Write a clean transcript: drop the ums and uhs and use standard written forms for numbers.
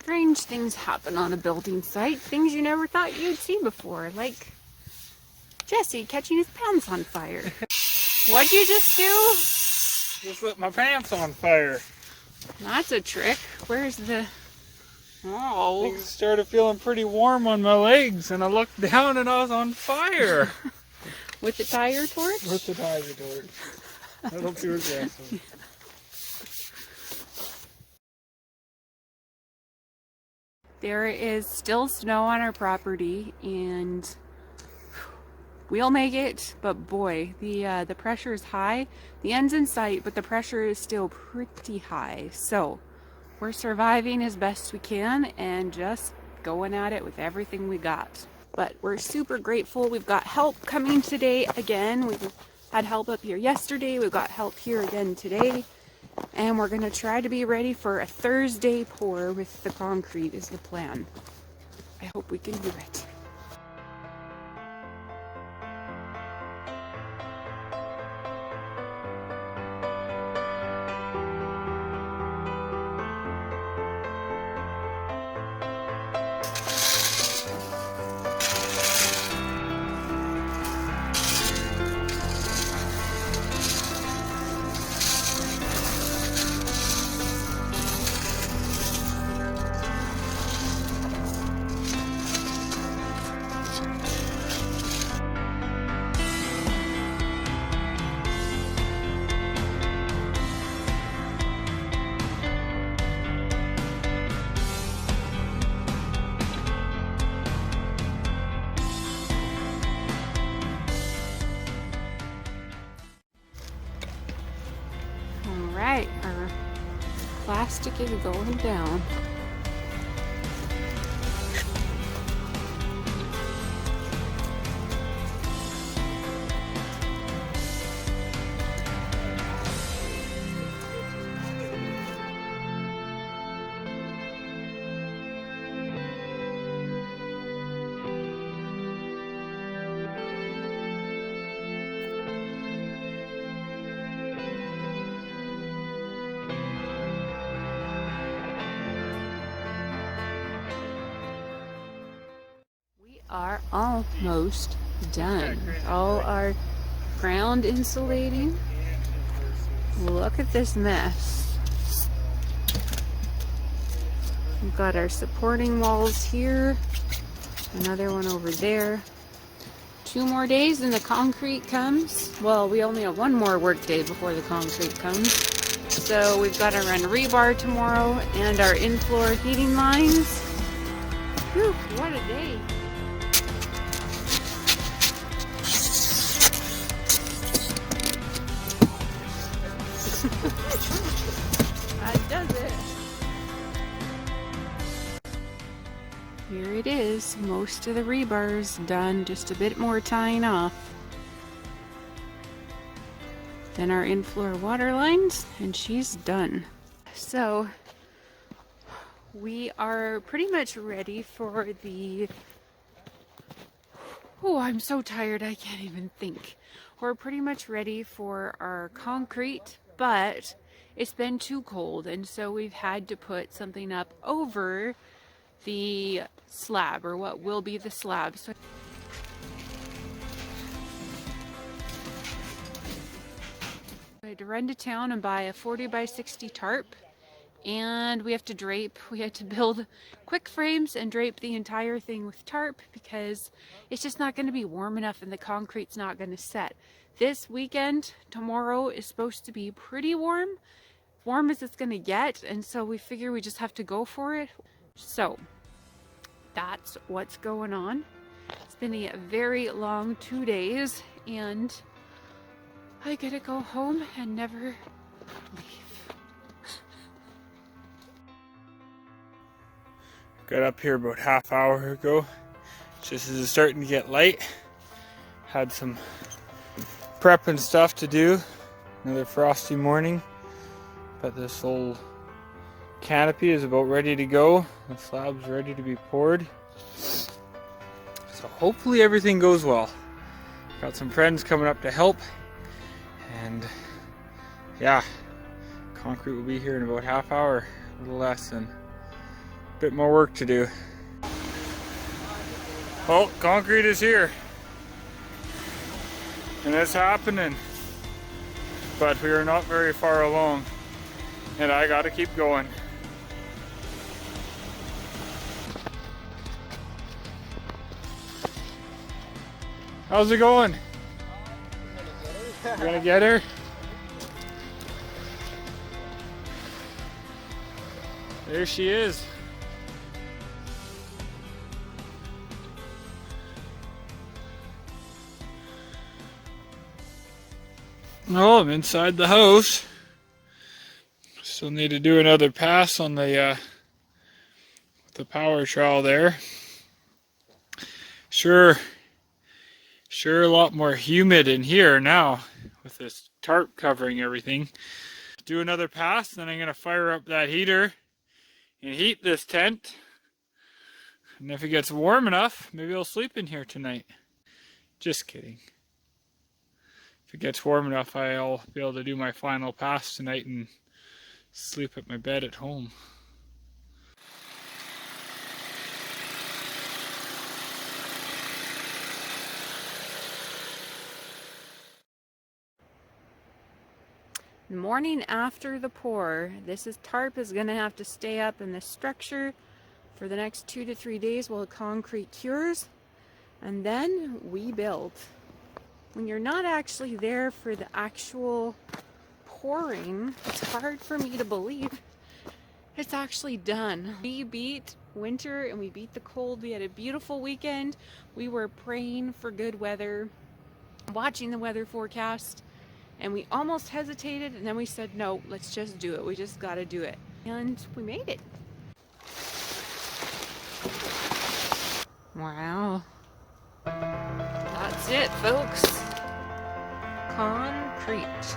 strange things happen on a building site. Things you never thought you'd see before, like Jesse catching his pants on fire. What'd you just do? Just lit my pants on fire. That's a trick. Where's the... Oh. Things started feeling pretty warm on my legs, and I looked down and I was on fire. With the tire torch? With the tire torch. That'll do aggressive. There is still snow on our property, and we'll make it, but boy, the pressure is high. The end's in sight, but the pressure is still pretty high. So we're surviving as best we can and just going at it with everything we got. But we're super grateful. We've got help coming today again. We've had help up here yesterday. We've got help here again today. And we're gonna try to be ready for a Thursday pour with the concrete is the plan. I hope we can do it. Alright, our plastic is going down. Are almost done. All our ground insulating. Look at this mess. We've got our supporting walls here. Another one over there. 2 more days and the concrete comes. Well, we only have 1 more work day before the concrete comes. So we've got to run rebar tomorrow and our in-floor heating lines. Whew, what a day. That does it. Here it is. Most of the rebar's done. Just a bit more tying off. Then our in-floor water lines, and she's done. So we are pretty much ready for the... Oh, I'm so tired I can't even think. We're pretty much ready for our concrete, but it's been too cold, and so we've had to put something up over the slab, or what will be the slab. So I had to run to town and buy a 40 by 60 tarp, and we have to build quick frames and drape the entire thing with tarp because it's just not going to be warm enough and the concrete's not going to set. This weekend, tomorrow, is supposed to be pretty warm as it's going to get, and so we figure we just have to go for it. So that's what's going on. It's been a very long 2 days, and I gotta go home and never leave. Got up here about half hour ago, just as it's starting to get light. Had some prep and stuff to do. Another frosty morning, but this old canopy is about ready to go. The slab's ready to be poured. So hopefully everything goes well. Got some friends coming up to help, and yeah, concrete will be here in about half hour, a little less than. Bit more work to do. Well, concrete is here. And it's happening. But we are not very far along. And I gotta keep going. How's it going? You gonna get her? There she is. Oh, I'm inside the house. Still need to do another pass on the power trowel there. Sure a lot more humid in here now with this tarp covering everything. Do another pass, then I'm gonna fire up that heater and heat this tent. And if it gets warm enough, maybe I'll sleep in here tonight. Just kidding. If it gets warm enough, I'll be able to do my final pass tonight and sleep at my bed at home. The morning after the pour, this tarp is going to have to stay up in this structure for the next 2 to 3 days while the concrete cures, and then we build. When you're not actually there for the actual pouring, it's hard for me to believe it's actually done. We beat winter and we beat the cold. We had a beautiful weekend. We were praying for good weather, watching the weather forecast, and we almost hesitated, and then we said, no, let's just do it. We just gotta do it. And we made it. Wow. That's it, folks. Concrete.